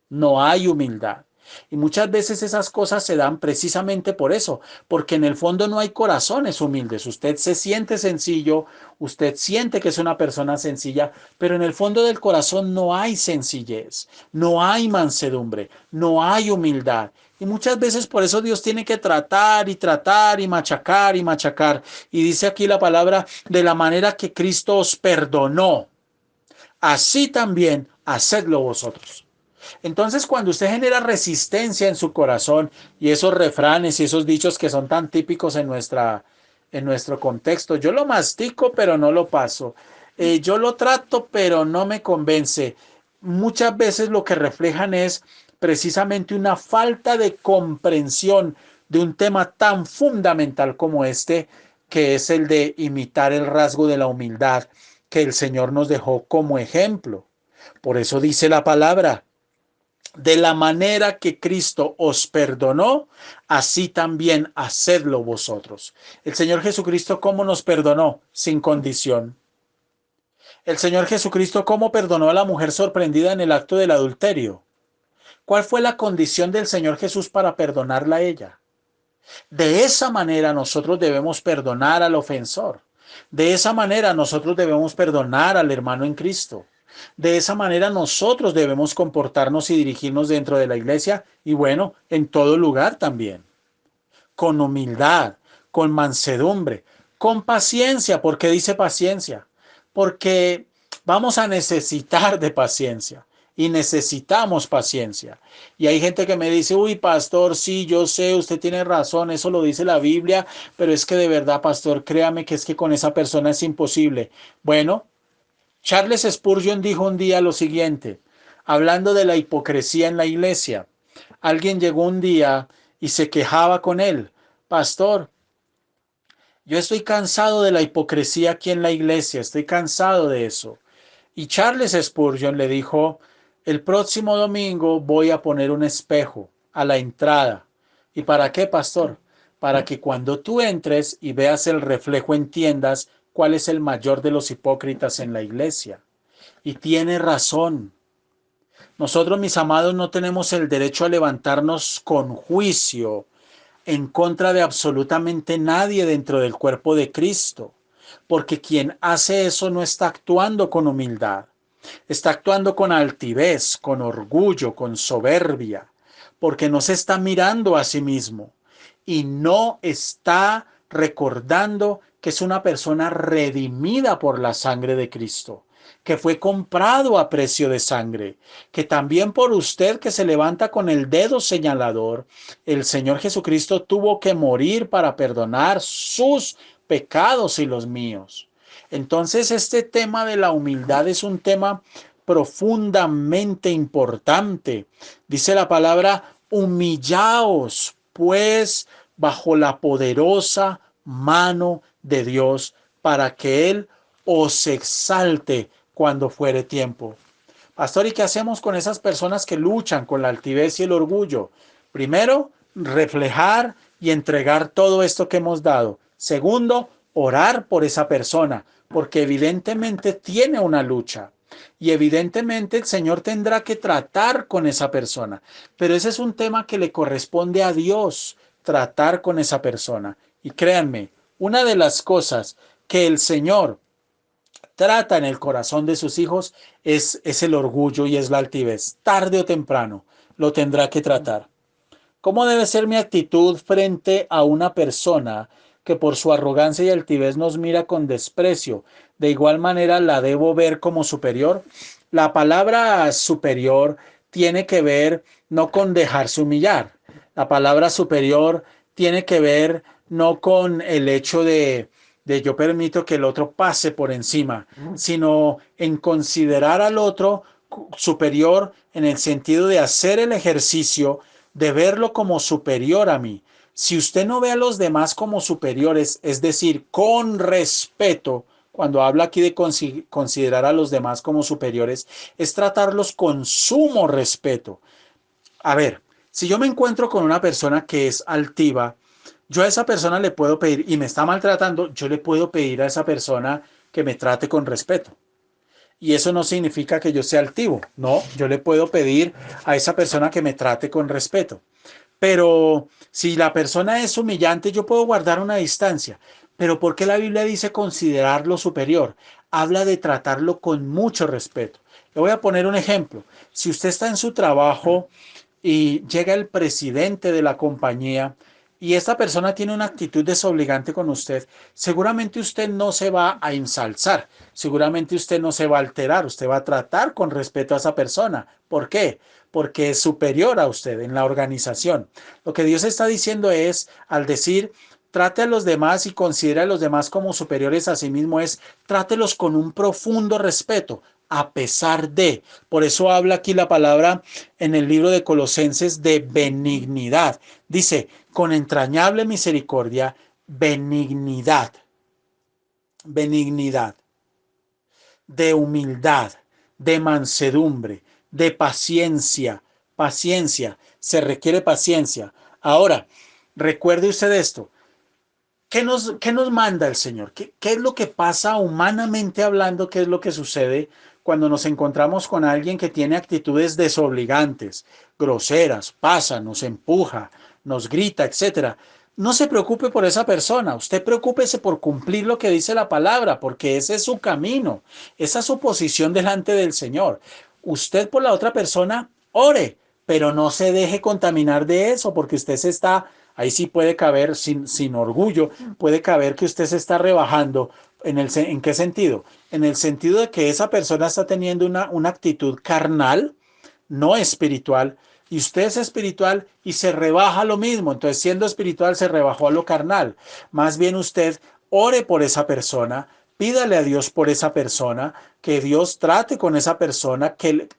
No hay humildad. Y muchas veces esas cosas se dan precisamente por eso, porque en el fondo no hay corazones humildes. Usted se siente sencillo, usted siente que es una persona sencilla, pero en el fondo del corazón no hay sencillez, no hay mansedumbre, no hay humildad. Y muchas veces por eso Dios tiene que tratar y tratar y machacar y machacar. Y dice aquí la palabra, de la manera que Cristo os perdonó, así también hacedlo vosotros. Entonces, cuando usted genera resistencia en su corazón y esos refranes y esos dichos que son tan típicos en nuestro contexto, yo lo mastico pero no lo paso, yo lo trato pero no me convence, muchas veces lo que reflejan es precisamente una falta de comprensión de un tema tan fundamental como este, que es el de imitar el rasgo de la humildad que el Señor nos dejó como ejemplo. Por eso dice la palabra, de la manera que Cristo os perdonó, así también hacedlo vosotros. El Señor Jesucristo, ¿cómo nos perdonó? Sin condición. El Señor Jesucristo, ¿cómo perdonó a la mujer sorprendida en el acto del adulterio? ¿Cuál fue la condición del Señor Jesús para perdonarla a ella? De esa manera nosotros debemos perdonar al ofensor. De esa manera nosotros debemos perdonar al hermano en Cristo. De esa manera nosotros debemos comportarnos y dirigirnos dentro de la iglesia y bueno, en todo lugar también. Con humildad, con mansedumbre, con paciencia. ¿Por qué dice paciencia? Porque vamos a necesitar de paciencia y necesitamos paciencia. Y hay gente que me dice, uy, pastor, sí, yo sé, usted tiene razón, eso lo dice la Biblia, pero es que de verdad, pastor, créame que es que con esa persona es imposible. Bueno, Charles Spurgeon dijo un día lo siguiente, hablando de la hipocresía en la iglesia. Alguien llegó un día y se quejaba con él. Pastor, yo estoy cansado de la hipocresía aquí en la iglesia, estoy cansado de eso. Y Charles Spurgeon le dijo, el próximo domingo voy a poner un espejo a la entrada. ¿Y para qué, pastor? para que cuando tú entres y veas el reflejo entiendas cuál es el mayor de los hipócritas en la iglesia. Y tiene razón. Nosotros, mis amados, no tenemos el derecho a levantarnos con juicio en contra de absolutamente nadie dentro del cuerpo de Cristo, porque quien hace eso no está actuando con humildad, está actuando con altivez, con orgullo, con soberbia, porque no se está mirando a sí mismo y no está recordando que es una persona redimida por la sangre de Cristo, que fue comprado a precio de sangre, que también por usted que se levanta con el dedo señalador, el Señor Jesucristo tuvo que morir para perdonar sus pecados y los míos. Entonces, este tema de la humildad es un tema profundamente importante. Dice la palabra, humillaos, pues, bajo la poderosa mano de Dios, para que Él os exalte cuando fuere tiempo. Pastor, ¿y qué hacemos con esas personas que luchan con la altivez y el orgullo? Primero, reflejar y entregar todo esto que hemos dado. Segundo, orar por esa persona, porque evidentemente tiene una lucha. Y evidentemente el Señor tendrá que tratar con esa persona. Pero ese es un tema que le corresponde a Dios, tratar con esa persona. Y créanme, una de las cosas que el Señor trata en el corazón de sus hijos es el orgullo y es la altivez. Tarde o temprano lo tendrá que tratar. ¿Cómo debe ser mi actitud frente a una persona que por su arrogancia y altivez nos mira con desprecio? De igual manera, ¿la debo ver como superior? La palabra superior tiene que ver no con dejarse humillar. La palabra superior tiene que ver no con el hecho de yo permito que el otro pase por encima, sino en considerar al otro superior en el sentido de hacer el ejercicio de verlo como superior a mí. Si usted no ve a los demás como superiores, es decir, con respeto, cuando habla aquí de considerar a los demás como superiores, es tratarlos con sumo respeto. A ver, si yo me encuentro con una persona que es altiva, yo a esa persona le puedo pedir, y me está maltratando, yo le puedo pedir a esa persona que me trate con respeto. Y eso no significa que yo sea altivo, no, yo le puedo pedir a esa persona que me trate con respeto. Pero si la persona es humillante, yo puedo guardar una distancia. Pero ¿por qué la Biblia dice considerarlo superior? Habla de tratarlo con mucho respeto. Le voy a poner un ejemplo. Si usted está en su trabajo y llega el presidente de la compañía y esta persona tiene una actitud desobligante con usted, seguramente usted no se va a ensalzar, seguramente usted no se va a alterar, usted va a tratar con respeto a esa persona. ¿Por qué? Porque es superior a usted en la organización. Lo que Dios está diciendo es, al decir, trate a los demás y considere a los demás como superiores a sí mismo, es trátelos con un profundo respeto, a pesar de. Por eso habla aquí la palabra en el libro de Colosenses de benignidad. Dice, con entrañable misericordia, benignidad, benignidad, de humildad, de mansedumbre, de paciencia, paciencia, se requiere paciencia. Ahora, recuerde usted esto, qué nos manda el Señor? ¿Qué es lo que pasa humanamente hablando? ¿Qué es lo que sucede cuando nos encontramos con alguien que tiene actitudes desobligantes, groseras, pasa, nos empuja, nos grita, etcétera? No se preocupe por esa persona, usted preocúpese por cumplir lo que dice la palabra, porque ese es su camino, esa es su posición delante del Señor. Usted por la otra persona, ore, pero no se deje contaminar de eso, porque usted se está, ahí sí puede caber sin orgullo, puede caber que usted se está rebajando. ¿En qué sentido? En el sentido de que esa persona está teniendo una actitud carnal, no espiritual, y usted es espiritual y se rebaja a lo mismo. Entonces, siendo espiritual, se rebajó a lo carnal. Más bien usted ore por esa persona, pídale a Dios por esa persona, que Dios trate con esa persona,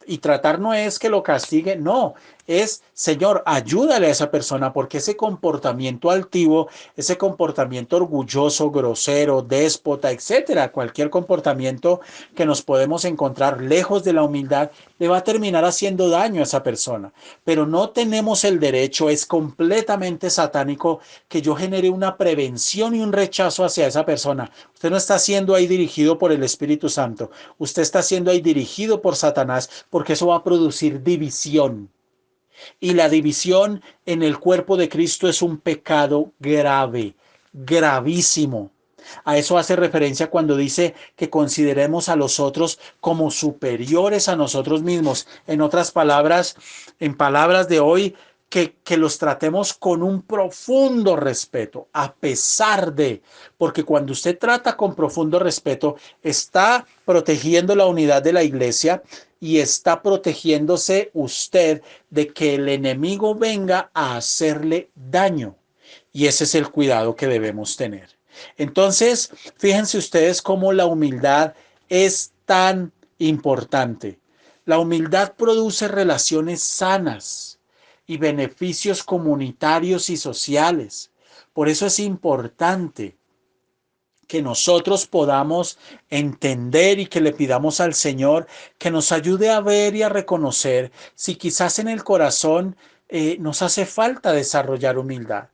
y tratar no es que lo castigue, no, es, Señor, ayúdale a esa persona, porque ese comportamiento altivo, ese comportamiento orgulloso, grosero, déspota, etcétera, cualquier comportamiento que nos podemos encontrar lejos de la humildad, le va a terminar haciendo daño a esa persona. Pero no tenemos el derecho, es completamente satánico que yo genere una prevención y un rechazo hacia esa persona. Usted no está siendo ahí dirigido por el Espíritu Santo, usted está siendo ahí dirigido por Satanás, porque eso va a producir división. Y la división en el cuerpo de Cristo es un pecado grave, gravísimo. A eso hace referencia cuando dice que consideremos a los otros como superiores a nosotros mismos. En otras palabras, en palabras de hoy, que los tratemos con un profundo respeto, a pesar de, porque cuando usted trata con profundo respeto, está protegiendo la unidad de la iglesia y está protegiéndose usted de que el enemigo venga a hacerle daño. Y ese es el cuidado que debemos tener. Entonces, fíjense ustedes cómo la humildad es tan importante. La humildad produce relaciones sanas y beneficios comunitarios y sociales. Por eso es importante que nosotros podamos entender y que le pidamos al Señor que nos ayude a ver y a reconocer si quizás en el corazón nos hace falta desarrollar humildad.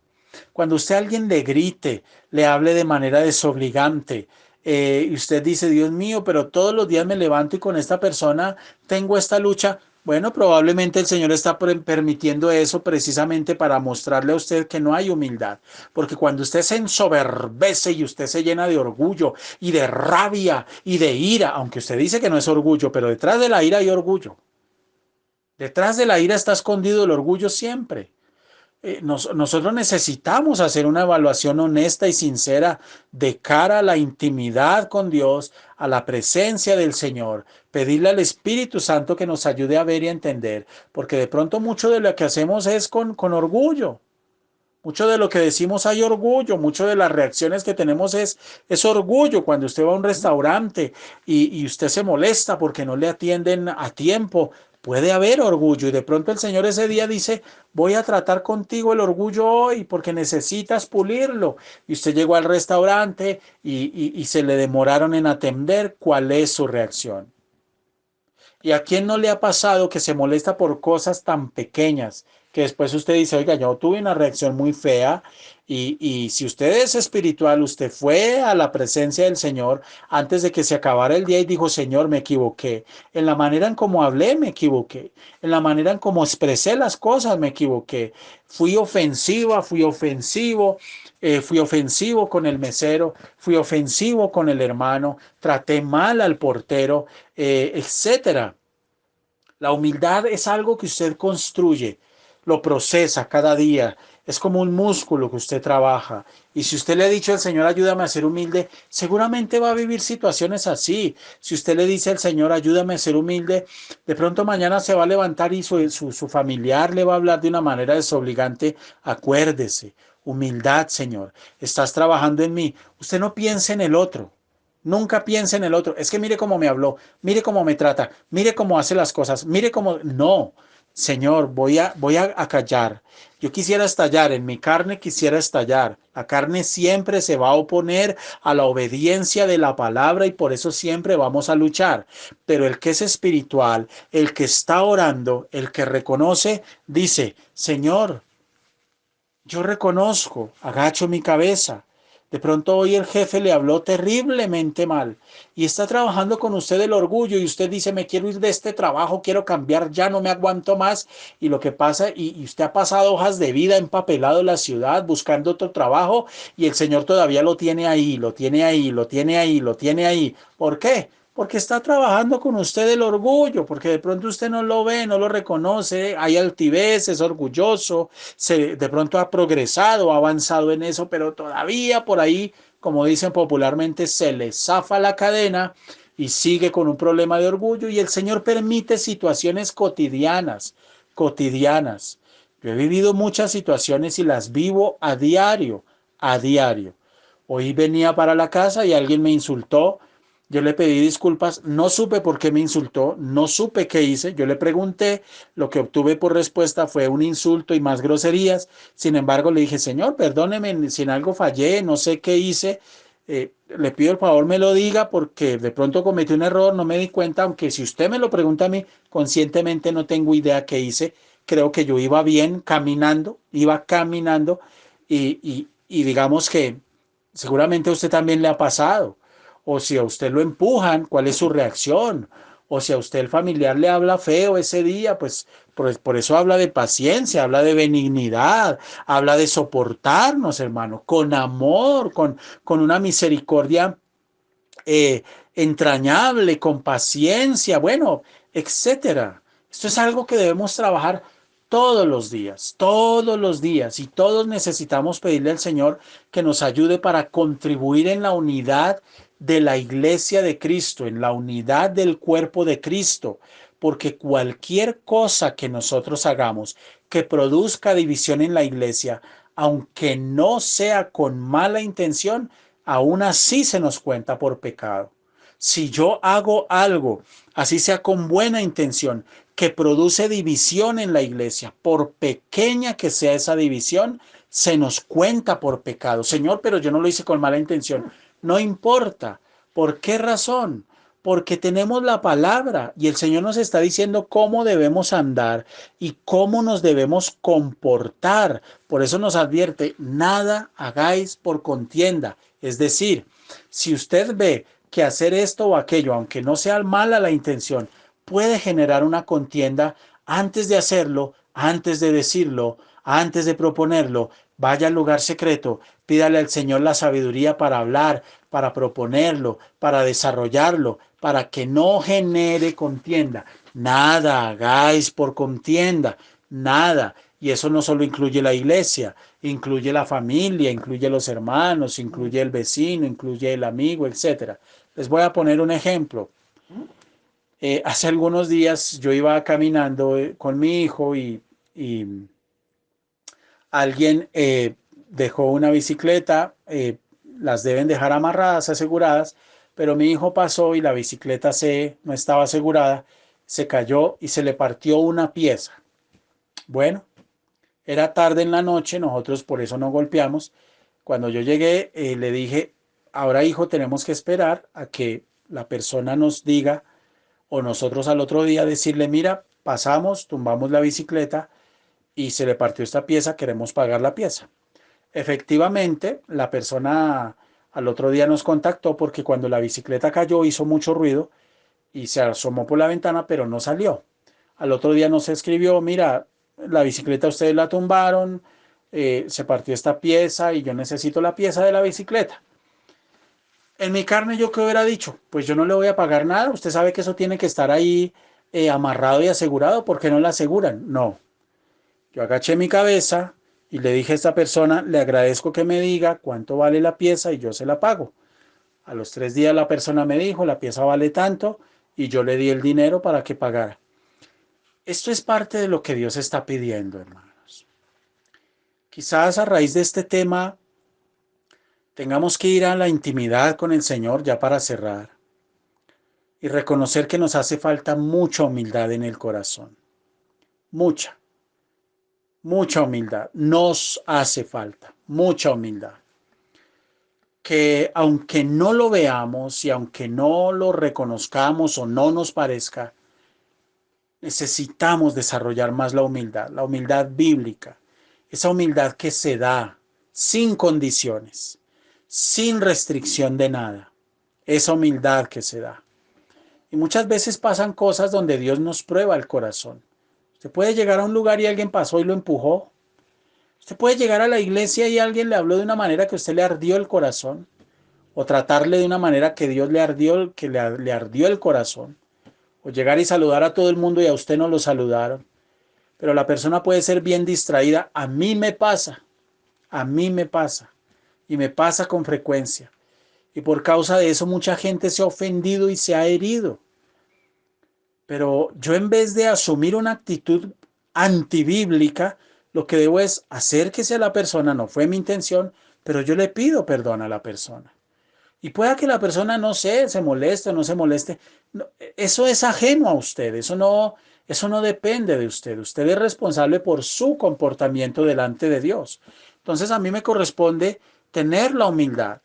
Cuando usted a alguien le grite, le hable de manera desobligante, y usted dice, Dios mío, pero todos los días me levanto y con esta persona tengo esta lucha. Bueno, probablemente el Señor está permitiendo eso precisamente para mostrarle a usted que no hay humildad. Porque cuando usted se ensoberbece y usted se llena de orgullo y de rabia y de ira, aunque usted dice que no es orgullo, pero detrás de la ira hay orgullo. Detrás de la ira está escondido el orgullo siempre. Nosotros necesitamos hacer una evaluación honesta y sincera de cara a la intimidad con Dios, a la presencia del Señor, pedirle al Espíritu Santo que nos ayude a ver y a entender, porque de pronto mucho de lo que hacemos es con orgullo. Mucho de lo que decimos hay orgullo, mucho de las reacciones que tenemos es orgullo. Cuando usted va a un restaurante y usted se molesta porque no le atienden a tiempo, puede haber orgullo y de pronto el Señor ese día dice, voy a tratar contigo el orgullo hoy porque necesitas pulirlo. Y usted llegó al restaurante y se le demoraron en atender. ¿Cuál es su reacción? ¿Y a quién no le ha pasado que se molesta por cosas tan pequeñas que después usted dice, oiga, yo tuve una reacción muy fea y si usted es espiritual, usted fue a la presencia del Señor antes de que se acabara el día y dijo, Señor, me equivoqué. En la manera en cómo hablé, me equivoqué. En la manera en cómo expresé las cosas, me equivoqué. Fui ofensiva, fui ofensivo. Fui ofensivo con el mesero, fui ofensivo con el hermano, traté mal al portero, etcétera. La humildad es algo que usted construye, lo procesa cada día. Es como un músculo que usted trabaja. Y si usted le ha dicho al Señor, ayúdame a ser humilde, seguramente va a vivir situaciones así. Si usted le dice al Señor, ayúdame a ser humilde, de pronto mañana se va a levantar y su familiar le va a hablar de una manera desobligante. Acuérdese, humildad, Señor. Estás trabajando en mí. Usted no piense en el otro. Nunca piense en el otro. Es que mire cómo me habló, mire cómo me trata, mire cómo hace las cosas, mire cómo... No, Señor, voy a callar. Yo quisiera estallar, en mi carne quisiera estallar. La carne siempre se va a oponer a la obediencia de la palabra y por eso siempre vamos a luchar. Pero el que es espiritual, el que está orando, el que reconoce, dice, Señor, yo reconozco, agacho mi cabeza. De pronto hoy el jefe le habló terriblemente mal y está trabajando con usted el orgullo y usted dice, me quiero ir de este trabajo, quiero cambiar, ya no me aguanto más. Y lo que pasa, y usted ha pasado hojas de vida, empapelado la ciudad, buscando otro trabajo y el Señor todavía lo tiene ahí, lo tiene ahí, lo tiene ahí, lo tiene ahí. ¿Por qué? Porque está trabajando con usted el orgullo, porque de pronto usted no lo ve, no lo reconoce, hay altivez, es orgulloso, de pronto ha progresado, ha avanzado en eso, pero todavía por ahí, como dicen popularmente, se le zafa la cadena y sigue con un problema de orgullo y el Señor permite situaciones cotidianas, cotidianas. Yo he vivido muchas situaciones y las vivo a diario, a diario. Hoy venía para la casa y alguien me insultó Yo le pedí disculpas, no supe por qué me insultó, no supe qué hice. Yo le pregunté, lo que obtuve por respuesta fue un insulto y más groserías. Sin embargo, le dije, señor, perdóneme si en algo fallé, no sé qué hice. Le pido el favor me lo diga porque de pronto cometí un error, no me di cuenta, aunque si usted me lo pregunta a mí, conscientemente no tengo idea qué hice. Creo que yo iba caminando y digamos que seguramente a usted también le ha pasado. O si a usted lo empujan, ¿cuál es su reacción? O si a usted el familiar le habla feo ese día, pues por eso habla de paciencia, habla de benignidad, habla de soportarnos, hermano, con amor, con una misericordia eh, entrañable, con paciencia, bueno, etcétera. Esto es algo que debemos trabajar todos los días, y todos necesitamos pedirle al Señor que nos ayude para contribuir en la unidad de la iglesia de Cristo, en la unidad del cuerpo de Cristo, porque cualquier cosa que nosotros hagamos que produzca división en la iglesia, aunque no sea con mala intención, aún así se nos cuenta por pecado. Si yo hago algo, así sea con buena intención, que produce división en la iglesia, por pequeña que sea esa división, se nos cuenta por pecado. Señor, pero yo no lo hice con mala intención. No importa. ¿Por qué razón? Porque tenemos la palabra y el Señor nos está diciendo cómo debemos andar y cómo nos debemos comportar. Por eso nos advierte, nada hagáis por contienda. Es decir, si usted ve que hacer esto o aquello, aunque no sea mala la intención, puede generar una contienda, antes de hacerlo, antes de decirlo, antes de proponerlo, vaya al lugar secreto, pídale al Señor la sabiduría para hablar, para proponerlo, para desarrollarlo, para que no genere contienda. Nada hagáis por contienda, nada. Y eso no solo incluye la iglesia, incluye la familia, incluye los hermanos, incluye el vecino, incluye el amigo, etcétera. Les voy a poner un ejemplo. Hace algunos días yo iba caminando con mi hijo y alguien dejó una bicicleta, las deben dejar amarradas, aseguradas, pero mi hijo pasó y la bicicleta no estaba asegurada, se cayó y se le partió una pieza. Bueno, era tarde en la noche, nosotros por eso no golpeamos. Cuando yo llegué, le dije, ahora hijo, tenemos que esperar a que la persona nos diga o nosotros al otro día decirle, mira, pasamos, tumbamos la bicicleta y se le partió esta pieza, queremos pagar la pieza. Efectivamente, la persona al otro día nos contactó porque cuando la bicicleta cayó hizo mucho ruido y se asomó por la ventana, pero no salió. Al otro día nos escribió, mira, la bicicleta ustedes la tumbaron, se partió esta pieza y yo necesito la pieza de la bicicleta. En mi carne yo qué hubiera dicho, pues yo no le voy a pagar nada, usted sabe que eso tiene que estar ahí amarrado y asegurado, ¿por qué no la aseguran? No, yo agaché mi cabeza y le dije a esta persona, le agradezco que me diga cuánto vale la pieza y yo se la pago. A los 3 días la persona me dijo, la pieza vale tanto y yo le di el dinero para que pagara. Esto es parte de lo que Dios está pidiendo, hermanos. Quizás a raíz de este tema tengamos que ir a la intimidad con el Señor ya para cerrar y reconocer que nos hace falta mucha humildad en el corazón. Mucha, mucha humildad. Nos hace falta mucha humildad. Que aunque no lo veamos y aunque no lo reconozcamos o no nos parezca, necesitamos desarrollar más la humildad bíblica, esa humildad que se da sin condiciones, sin restricción de nada, esa humildad que se da. Y muchas veces pasan cosas donde Dios nos prueba el corazón. Usted puede llegar a un lugar y alguien pasó y lo empujó. Usted puede llegar a la iglesia y alguien le habló de una manera que a usted le ardió el corazón. O tratarle de una manera que Dios le ardió el corazón. O llegar y saludar a todo el mundo y a usted no lo saludaron. Pero la persona puede ser bien distraída. A mí me pasa. Y me pasa con frecuencia. Y por causa de eso mucha gente se ha ofendido y se ha herido. Pero yo en vez de asumir una actitud antibíblica, lo que debo es acérquese a la persona, no fue mi intención, pero yo le pido perdón a la persona. Y pueda que la persona, no sé, se moleste o no se moleste. No, eso es ajeno a usted, eso no depende de usted. Usted es responsable por su comportamiento delante de Dios. Entonces a mí me corresponde tener la humildad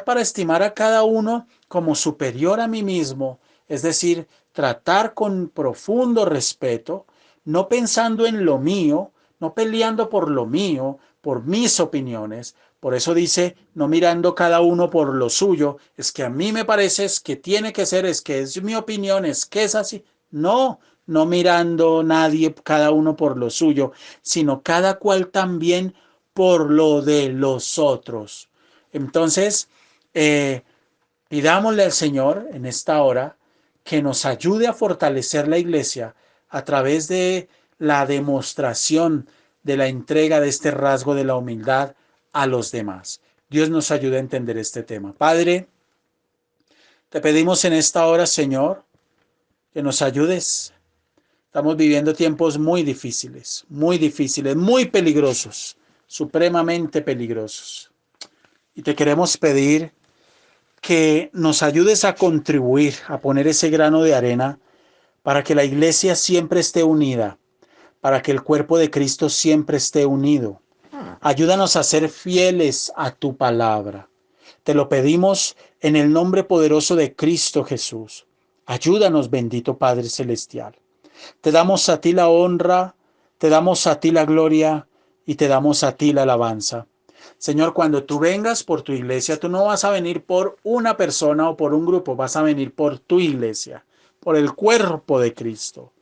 para estimar a cada uno como superior a mí mismo, es decir, tratar con profundo respeto, no pensando en lo mío, no peleando por lo mío, por mis opiniones. Por eso dice, no mirando cada uno por lo suyo, es que a mí me parece, es que tiene que ser, es que es mi opinión, es que es así. No, no mirando nadie, cada uno por lo suyo, sino cada cual también por lo de los otros. Entonces, pidámosle al Señor en esta hora que nos ayude a fortalecer la iglesia a través de la demostración de la entrega de este rasgo de la humildad a los demás. Dios nos ayude a entender este tema. Padre, te pedimos en esta hora, Señor, que nos ayudes. Estamos viviendo tiempos muy difíciles, muy peligrosos, supremamente peligrosos. Y te queremos pedir que nos ayudes a contribuir, a poner ese grano de arena para que la iglesia siempre esté unida, para que el cuerpo de Cristo siempre esté unido. Ayúdanos a ser fieles a tu palabra. Te lo pedimos en el nombre poderoso de Cristo Jesús. Ayúdanos, bendito Padre Celestial. Te damos a ti la honra, te damos a ti la gloria y te damos a ti la alabanza. Señor, cuando tú vengas por tu iglesia, tú no vas a venir por una persona o por un grupo, vas a venir por tu iglesia, por el cuerpo de Cristo.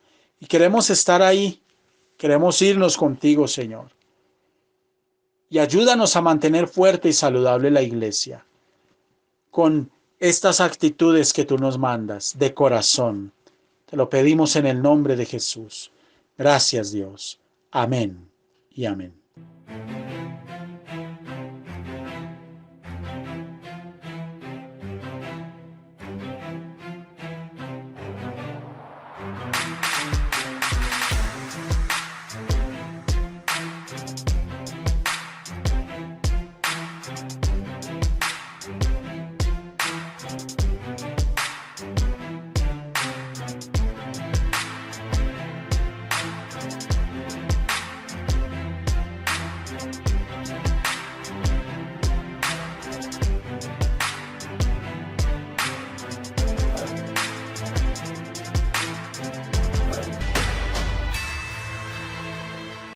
Y queremos estar ahí, queremos irnos contigo, Señor. Y ayúdanos a mantener fuerte y saludable la iglesia con estas actitudes que tú nos mandas de corazón. Te lo pedimos en el nombre de Jesús. Gracias, Dios. Amén y amén.